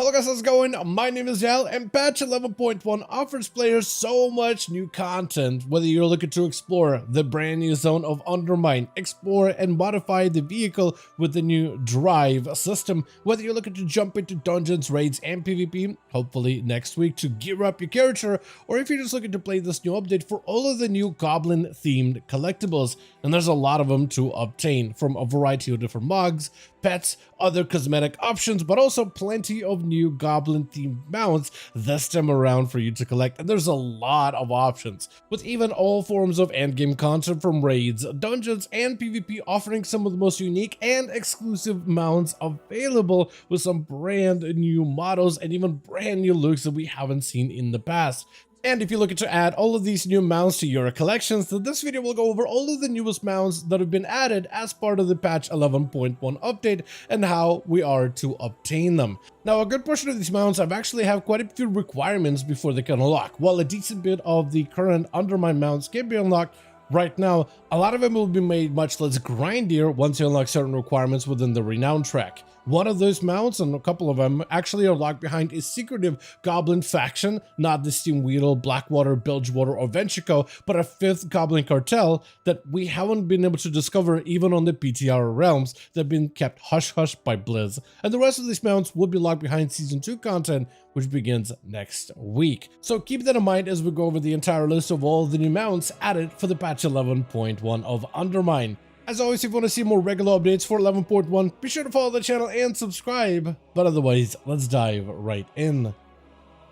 Hello guys, how's it going? My name is Yal, and patch 11.1 offers players so much new content. Whether you're looking to explore the brand new zone of Undermine, explore and modify the vehicle with the new drive system, whether you're looking to jump into dungeons, raids, and PvP, hopefully next week to gear up your character, or if you're just looking to play this new update for all of the new Goblin themed collectibles, and there's a lot of them to obtain from a variety of different mugs, pets, other cosmetic options, but also plenty of new Goblin themed mounts this time around for you to collect. And there's a lot of options, with even all forms of endgame content from raids, dungeons, and PvP offering some of the most unique and exclusive mounts available, with some brand new models and even brand new looks that we haven't seen in the past. And if you're looking to add all of these new mounts to your collections, then this video will go over all of the newest mounts that have been added as part of the patch 11.1 update and how we are to obtain them. Now, a good portion of these mounts actually have quite a few requirements before they can unlock. While a decent bit of the current Undermine mounts can be unlocked right now, a lot of them will be made much less grindier once you unlock certain requirements within the Renown track. One of those mounts, and a couple of them, actually are locked behind a secretive Goblin faction, not the Steam Weedle, Blackwater, Bilgewater, or Ventrico, but a fifth Goblin cartel that we haven't been able to discover even on the PTR realms that have been kept hush-hush by Blizz. And the rest of these mounts will be locked behind Season 2 content, which begins next week. So keep that in mind as we go over the entire list of all the new mounts added for the patch 11.1 of Undermine. As always, if you want to see more regular updates for 11.1, be sure to follow the channel and subscribe. But otherwise, let's dive right in.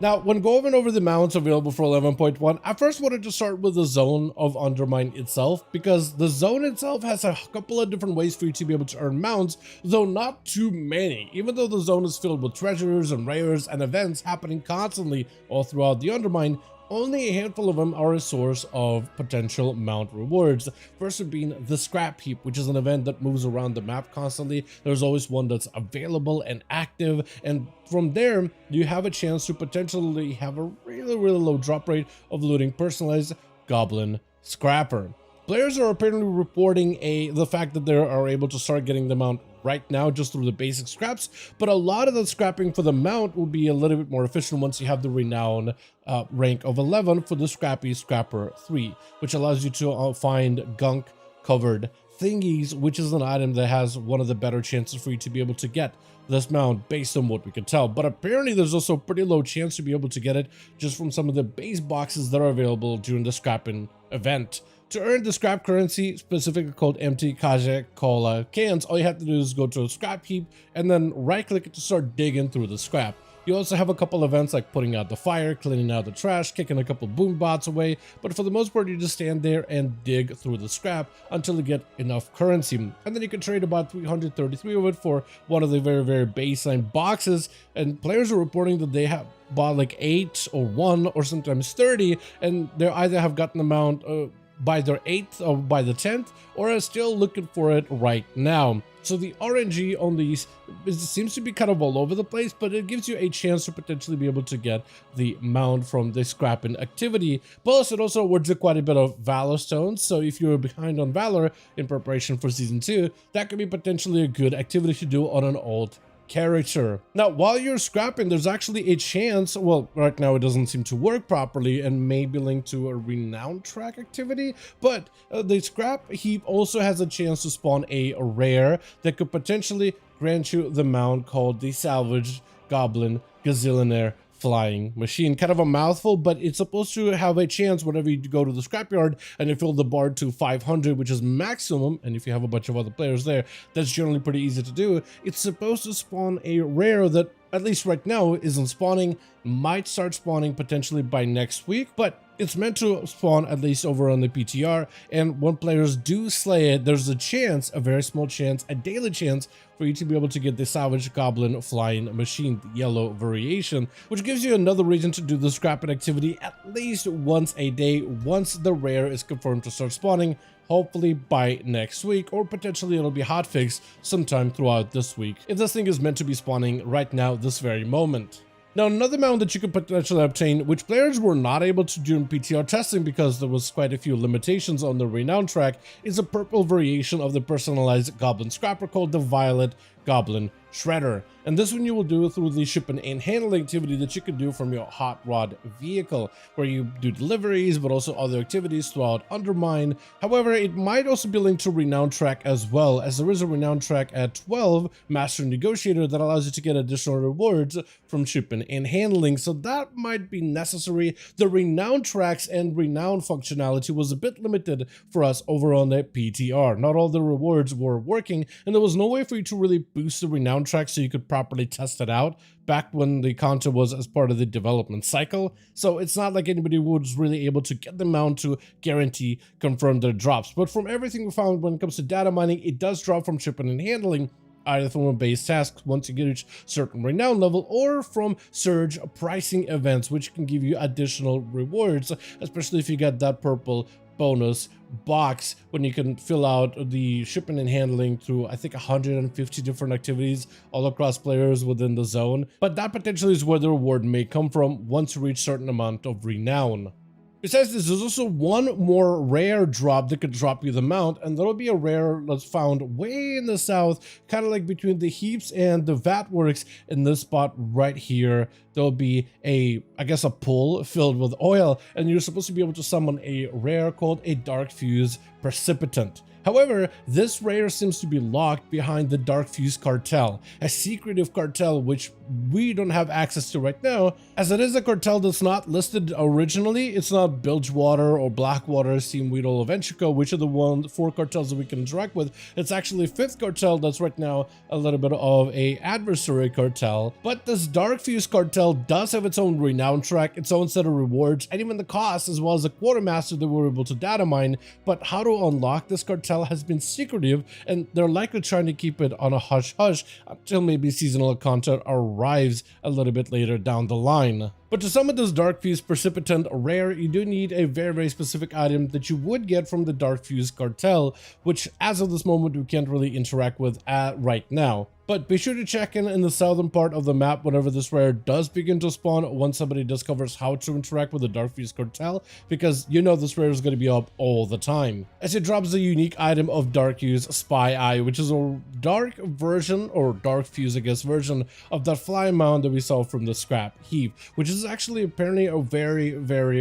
Now, when going over the mounts available for 11.1, I first wanted to start with the zone of Undermine itself, because the zone itself has a couple of different ways for you to be able to earn mounts, though not too many. Even though the zone is filled with treasures and rares and events happening constantly all throughout the Undermine, only a handful of them are a source of potential mount rewards. First would be the Scrap Heap, which is an event that moves around the map constantly. There's always one that's available and active, and from there you have a chance to potentially have a really low drop rate of looting personalized Goblin S.C.R.A.Per. Players are apparently reporting the fact that they are able to start getting the mount right now just through the basic scraps, but a lot of the scrapping for the mount will be a little bit more efficient once you have the Renown rank of 11 for the Scrappy S.C.R.A.Per 3, which allows you to find gunk covered thingies, which is an item that has one of the better chances for you to be able to get this mount based on what we can tell. But apparently there's also a pretty low chance to be able to get it just from some of the base boxes that are available during the scrapping event. To earn the scrap currency, specifically called empty Kaje Cola cans, all you have to do is go to a scrap heap and then right click it to start digging through the scrap. You also have a couple events like putting out the fire, cleaning out the trash, kicking a couple boom bots away, but for the most part you just stand there and dig through the scrap until you get enough currency. And then you can trade about 333 of it for one of the very baseline boxes, and players are reporting that they have bought like 8 or 1 or sometimes 30, and they either have gotten the mount by their 8th or by the 10th, or are still looking for it right now. So the RNG on these seems to be kind of all over the place, but it gives you a chance to potentially be able to get the mount from the scrapping activity. Plus, it also awards you quite a bit of Valor Stones, so if you're behind on Valor in preparation for Season 2, that could be potentially a good activity to do on an alt character. Now, while you're scrapping, there's actually a chance, well, right now it doesn't seem to work properly and may be linked to a Renown track activity, but the Scrap Heap also has a chance to spawn a rare that could potentially grant you the mount called the Salvaged Goblin Gazillionare flying machine. Kind of a mouthful, but it's supposed to have a chance whenever you go to the scrapyard and you fill the bar to 500, which is maximum, and if you have a bunch of other players there, that's generally pretty easy to do. It's supposed to spawn a rare that, at least right now, isn't spawning, might start spawning potentially by next week, but it's meant to spawn at least over on the PTR, and when players do slay it, there's a chance, a very small chance, a daily chance for you to be able to get the Salvaged Goblin flying machine, the yellow variation, which gives you another reason to do the scrapping activity at least once a day once the rare is confirmed to start spawning, hopefully by next week, or potentially it'll be hotfixed sometime throughout this week if this thing is meant to be spawning right now, this very moment. Now, another mount that you could potentially obtain, which players were not able to do in PTR testing because there was quite a few limitations on the Renown track, is a purple variation of the personalized Goblin S.C.R.A.Per called the Violet Goblin Shredder. And this one you will do through the shipping and handling activity that you can do from your hot rod vehicle, where you do deliveries but also other activities throughout Undermine. However, it might also be linked to Renown track as well, as there is a Renown track at 12 Master Negotiator that allows you to get additional rewards from shipping and handling, so that might be necessary. The Renown tracks and Renown functionality was a bit limited for us over on the PTR. Not all the rewards were working, and there was no way for you to really boost the Renown track so you could properly test it out back when the content was as part of the development cycle. So it's not like anybody was really able to get the mount to guarantee confirm their drops. But from everything we found when it comes to data mining, it does drop from shipping and handling, either from a base task once you reach certain renown level, or from surge pricing events, which can give you additional rewards, especially if you get that purple bonus box when you can fill out the shipping and handling through, I think, 150 different activities all across players within the zone. But that potentially is where the reward may come from once you reach certain amount of renown. Besides this, there's also one more rare drop that could drop you the mount, and that'll be a rare that's found way in the south, kind of like between the heaps and the vat works. In this spot right here, there'll be I guess a pool filled with oil, and you're supposed to be able to summon a rare called a Darkfuse Precipitant. However, this rare seems to be locked behind the Darkfuse cartel, a secretive cartel which we don't have access to right now, as it is a cartel that's not listed originally. It's not Bilgewater or Blackwater, Steamweedle, or Ventrico, which are the 4 cartels that we can interact with. It's actually a 5th cartel that's right now a little bit of a adversary cartel. But this Darkfuse cartel does have its own renown track, its own set of rewards, and even the cost, as well as the quartermaster that we're able to data mine. But how to unlock this cartel has been secretive, and they're likely trying to keep it on a hush-hush until maybe seasonal content arrives a little bit later down the line. But to summon this Darkfuse Precipitant rare, you do need a very specific item that you would get from the Darkfuse cartel, which as of this moment we can't really interact with right now. But be sure to check in the southern part of the map whenever this rare does begin to spawn, once somebody discovers how to interact with the Darkfuse cartel, because you know this rare is going to be up all the time, as it drops the unique item of Darkfuse Spy-Eye, which is a dark version, or Darkfuse I guess version, of that flying mount that we saw from the scrap heap, which is actually apparently a very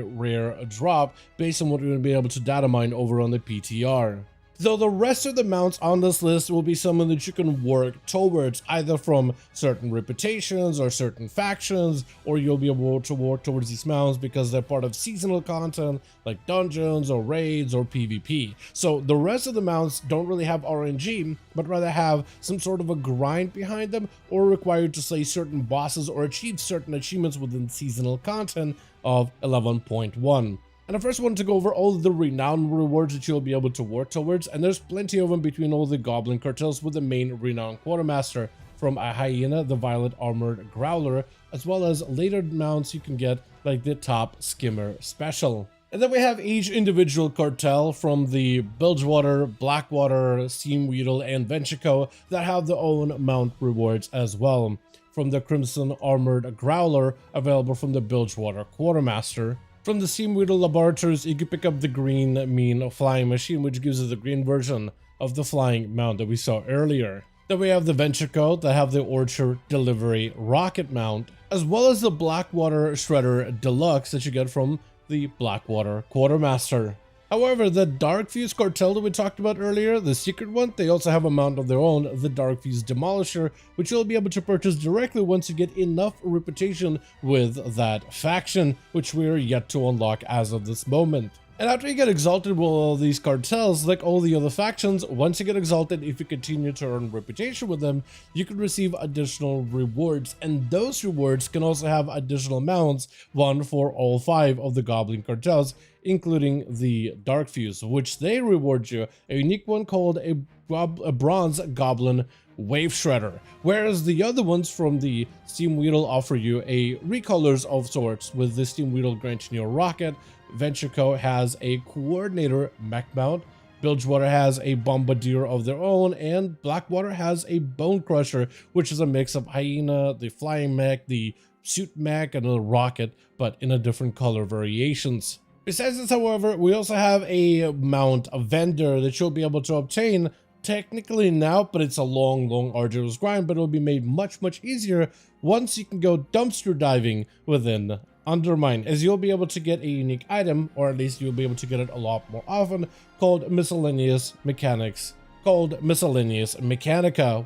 rare drop based on what we're going to be able to data mine over on the PTR. Though the rest of the mounts on this list will be someone that you can work towards, either from certain reputations or certain factions, or you'll be able to work towards these mounts because they're part of seasonal content like dungeons or raids or PvP. So the rest of the mounts don't really have RNG, but rather have some sort of a grind behind them, or require you to slay certain bosses or achieve certain achievements within seasonal content of 11.1. And I first wanted to go over all of the renown rewards that you'll be able to work towards, and there's plenty of them between all the goblin cartels, with the main renown quartermaster from a hyena, the violet armored growler, as well as later mounts you can get like the top skimmer special. And then we have each individual cartel from the Bilgewater, Blackwater, Steamweedle, and Ventrico that have their own mount rewards as well. From the Crimson Armored Growler, available from the Bilgewater Quartermaster. From the Steamweedle Laboratories, you can pick up the green mean flying machine, which gives you the green version of the flying mount that we saw earlier. Then we have the Ventrico that have the Orchard Delivery Rocket Mount, as well as the Blackwater Shredder Deluxe that you get from the Blackwater Quartermaster. However, the Darkfuse cartel that we talked about earlier, the secret one, they also have a mount of their own, the Darkfuse Demolisher, which you'll be able to purchase directly once you get enough reputation with that faction, which we are yet to unlock as of this moment. And after you get exalted with all these cartels, like all the other factions, once you get exalted, if you continue to earn reputation with them, you can receive additional rewards, and those rewards can also have additional mounts, one for all 5 of the goblin cartels, including the Darkfuse, which they reward you a unique one called a bronze goblin wave shredder, whereas the other ones from the Steamweedle offer you a recolors of sorts, with the Steamweedle granting you a rocket. Ventrico has a coordinator mech mount, Bilgewater has a bombardier of their own, and Blackwater has a bone crusher, which is a mix of hyena, the flying mech, the suit mech, and a rocket, but in a different color variations. Besides this, however, we also have a mount, a vendor, that you'll be able to obtain technically now, but it's a long arduous grind, but it'll be made much easier once you can go dumpster diving within Undermine, as you'll be able to get a unique item, or at least you'll be able to get it a lot more often, called Miscellaneous Mechanica,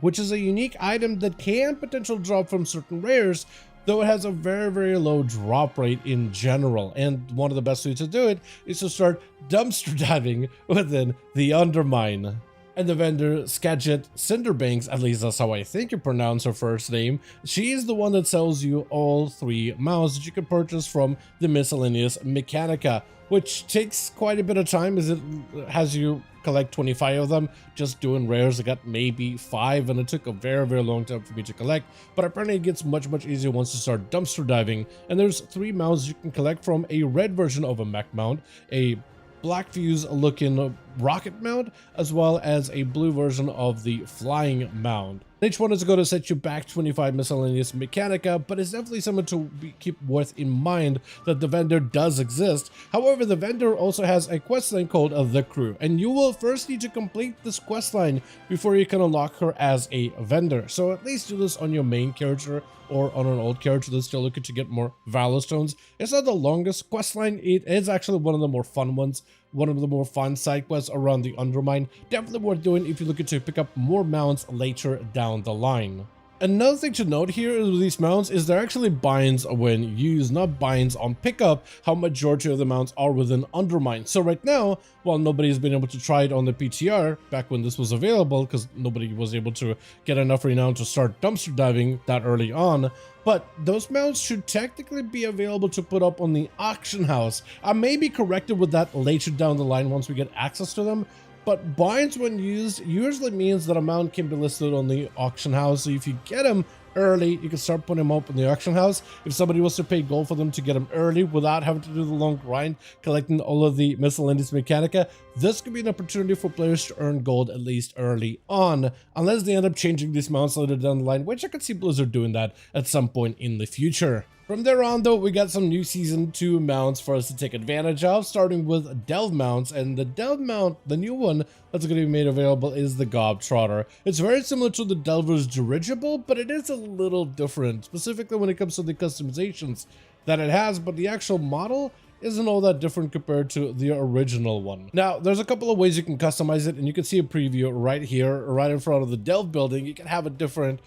which is a unique item that can potentially drop from certain rares, though it has a very low drop rate in general. And one of the best ways to do it is to start dumpster diving within the Undermine. And the vendor, Skagit Cinderbanks, at least that's how I think you pronounce her first name, she is the one that sells you all 3 mounts that you can purchase from the Miscellaneous Mechanica, which takes quite a bit of time as it has you collect 25 of them. Just doing rares, I got maybe 5, and it took a very long time for me to collect, but apparently it gets much easier once you start dumpster diving. And there's 3 mounts you can collect from: a red version of a mech mount, a black fuse looking rocket mount, as well as a blue version of the flying mount. Each one is going to set you back 25 Miscellaneous Mechanica, but it's definitely something to keep worth in mind that the vendor does exist. However, the vendor also has a questline called The Crew, and you will first need to complete this questline before you can unlock her as a vendor. So at least do this on your main character or on an old character that's still looking to get more Valor Stones. It's not the longest questline, it is actually one of the more fun ones, one of the more fun side quests around the Undermine. Definitely worth doing if you're looking to pick up more mounts later down the line. Another thing to note here with these mounts is they're actually binds when used, not binds on pickup, how majority of the mounts are within Undermine. So right now, while nobody's been able to try it on the PTR back when this was available, because nobody was able to get enough renown to start dumpster diving that early on, but those mounts should technically be available to put up on the auction house. I may be corrected with that later down the line once we get access to them, but binds when used usually means that a mount can be listed on the auction house. So if you get them early, you can start putting them up in the auction house. If somebody wants to pay gold for them to get them early without having to do the long grind, collecting all of the Miscellaneous Mechanica, this could be an opportunity for players to earn gold at least early on, unless they end up changing these mounts later down the line, which I could see Blizzard doing that at some point in the future. From there on though, we got some new Season 2 mounts for us to take advantage of, starting with Delve mounts. And the Delve mount, the new one that's going to be made available, is the Gob-Trotter. It's very similar to the Delver's dirigible, but it is a little different, specifically when it comes to the customizations that it has, but the actual model isn't all that different compared to the original one. Now, there's a couple of ways you can customize it, and you can see a preview right here, right in front of the Delve building. You can have a different,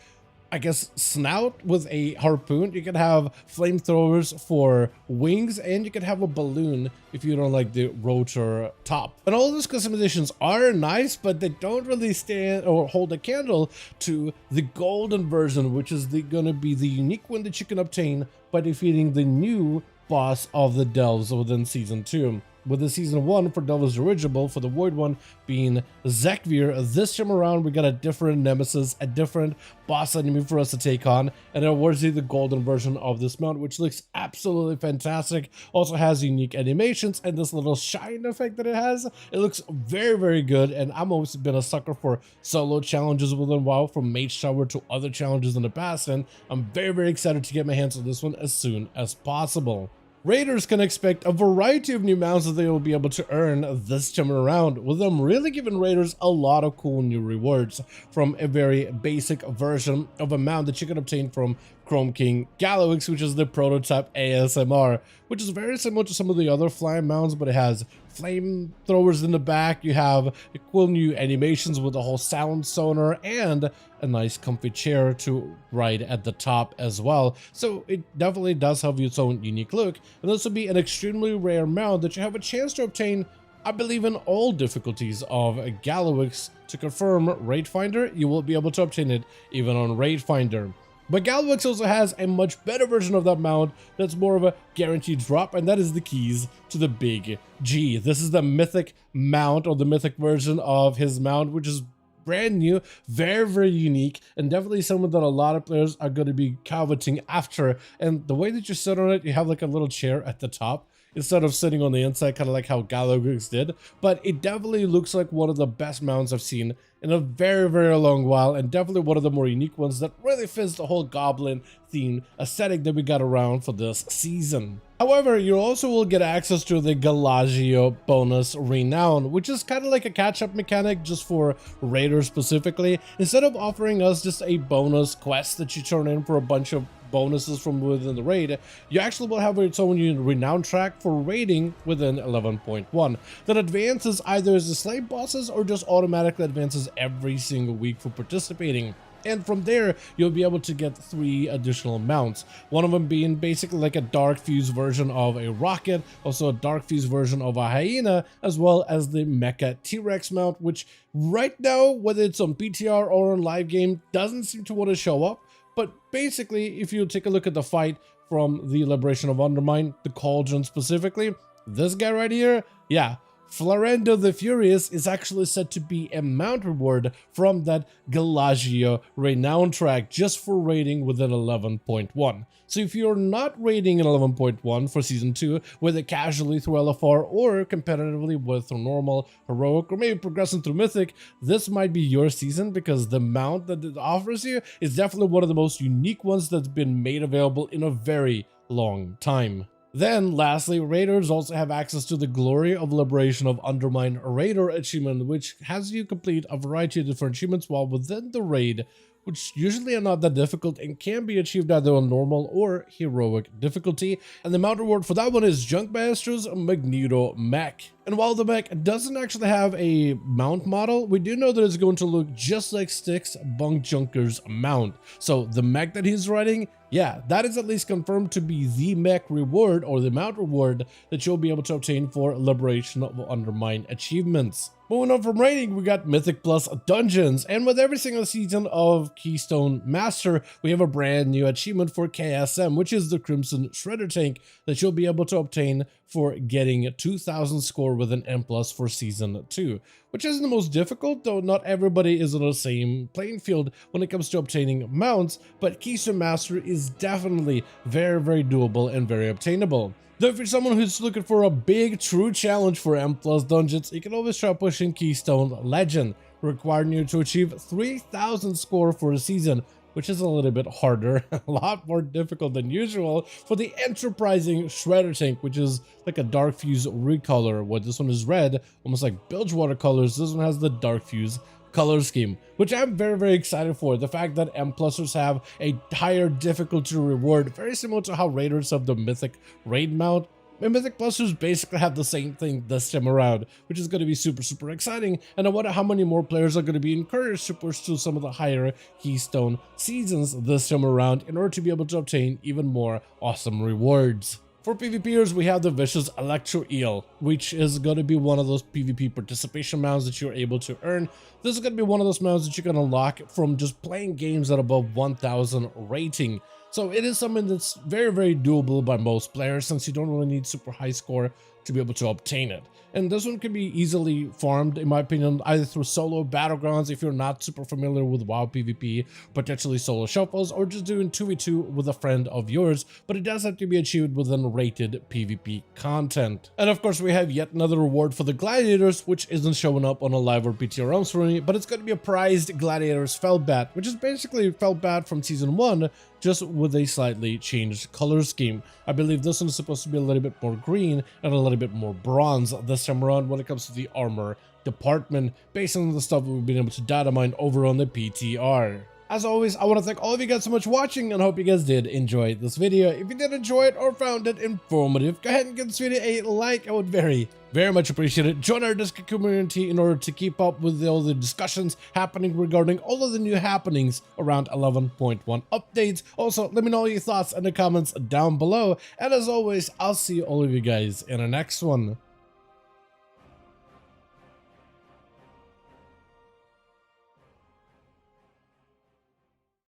I guess, snout with a harpoon. You can have flamethrowers for wings, and you can have a balloon if you don't like the rotor top. And all those customizations are nice, but they don't really stand or hold a candle to the golden version, which is gonna be the unique one that you can obtain by defeating the new boss of the Delves within Season 2. With the Season 1 for Devil's Dirigible, for the Void one being Zekvir, this time around we got a different nemesis, a different boss enemy for us to take on, and it awards you the golden version of this mount, which looks absolutely fantastic. Also has unique animations and this little shine effect that it has. It looks very good, and I've always been a sucker for solo challenges within WoW, from Mage Tower to other challenges in the past, and I'm very excited to get my hands on this one as soon as possible. Raiders can expect a variety of new mounts that they will be able to earn this time around, with them really giving Raiders a lot of cool new rewards, from a very basic version of a mount that you can obtain from Chrome King Gallowix, which is the prototype ASMR, which is very similar to some of the other flying mounts, but it has flamethrowers in the back. You have cool new animations with the whole sound sonar, and a nice comfy chair to ride at the top as well. So it definitely does have its own unique look, and this will be an extremely rare mount that you have a chance to obtain, I believe, in all difficulties of Gallowix. To confirm Raid Finder, you will be able to obtain it even on Raid Finder. But Gallowix also has a much better version of that mount that's more of a guaranteed drop, and that is the keys to the Big G. This is the mythic mount, or the mythic version of his mount, which is brand new, very unique, and definitely someone that a lot of players are going to be coveting after. And the way that you sit on it, you have like a little chair at the top instead of sitting on the inside, kind of like how Gallowix did. But it definitely looks like one of the best mounts I've seen in a very long while, and definitely one of the more unique ones that really fits the whole Goblin theme aesthetic that we got around for this season. However, you also will get access to the Gazillionare bonus Renown, which is kind of like a catch-up mechanic just for raiders specifically. Instead of offering us just a bonus quest that you turn in for a bunch of bonuses from within the raid, you actually will have its own Renown track for raiding within 11.1 that advances either as the slave bosses or just automatically advances every single week for participating. And from there, you'll be able to get 3 additional mounts. One of them being basically like a Darkfuse version of a rocket, also a Darkfuse version of a hyena, as well as the Mecha T-Rex mount, which right now, whether it's on PTR or on live game, doesn't seem to want to show up. But basically, if you take a look at the fight from the Liberation of Undermine, the Cauldron specifically, this guy right here, yeah, Florendo the Furious is actually said to be a mount reward from that Gazillionare Renown track just for raiding within 11.1. So if you're not raiding in 11.1 for Season 2, whether casually through LFR or competitively with normal, heroic, or maybe progressing through Mythic, this might be your season because the mount that it offers you is definitely one of the most unique ones that's been made available in a very long time. Then, lastly, raiders also have access to the Glory of Liberation of Undermine Raider achievement, which has you complete a variety of different achievements while within the raid, which usually are not that difficult and can be achieved either on normal or heroic difficulty. And the mount reward for that one is Junkmaster's Magneto Mech. And while the mech doesn't actually have a mount model, we do know that it's going to look just like Styx's Bunk Junker's mount. So the mech that he's riding, yeah, that is at least confirmed to be the mech reward or the mount reward that you'll be able to obtain for Liberation of Undermine achievements. Moving on from raiding, we got Mythic Plus Dungeons, and with every single season of Keystone Master, we have a brand new achievement for KSM, which is the Crimson Shredder Tank that you'll be able to obtain for getting 2,000 score with an M+ for Season 2, which isn't the most difficult, though not everybody is on the same playing field when it comes to obtaining mounts, but Keystone Master is definitely very doable and very obtainable. Though if you're someone who's looking for a big true challenge for M+ dungeons, you can always try pushing Keystone Legend, requiring you to achieve 3,000 score for a season, which is a little bit harder, a lot more difficult than usual for the enterprising Shredder Tank, which is like a Darkfuse recolor. What this one is red, almost like Bilgewater colors, this one has the Darkfuse color scheme, which I'm very excited for. The fact that M+ers have a higher difficulty reward, very similar to how raiders have the Mythic raid mount. And Mythic Pluses basically have the same thing this time around, which is going to be super exciting, and I wonder how many more players are going to be encouraged to push through some of the higher Keystone seasons this time around in order to be able to obtain even more awesome rewards. For PvPers, we have the Vicious Electro Eel, which is going to be one of those PvP participation mounts that you're able to earn. This is going to be one of those mounts that you can unlock from just playing games at above 1,000 rating. So it is something that's very doable by most players, since you don't really need super high score to be able to obtain it. And this one can be easily farmed, in my opinion, either through solo battlegrounds if you're not super familiar with WoW PvP, potentially solo shuffles, or just doing 2v2 with a friend of yours, but it does have to be achieved within rated PvP content. And of course, we have yet another reward for the Gladiators, which isn't showing up on a live or PTR realms for me, but it's going to be a prized Gladiators Felbat, which is basically Felbat from Season 1, just with a slightly changed color scheme. I believe this one is supposed to be a little bit more green and a little bit more bronze this time around when it comes to the armor department, based on the stuff we've been able to data mine over on the PTR. As always, I want to thank all of you guys so much for watching, and hope you guys did enjoy this video. If you did enjoy it or found it informative, go ahead and give this video a like. I would very much appreciate it. Join our Discord community in order to keep up with all the discussions happening regarding all of the new happenings around 11.1 updates. Also, let me know your thoughts in the comments down below. And as always, I'll see all of you guys in the next one.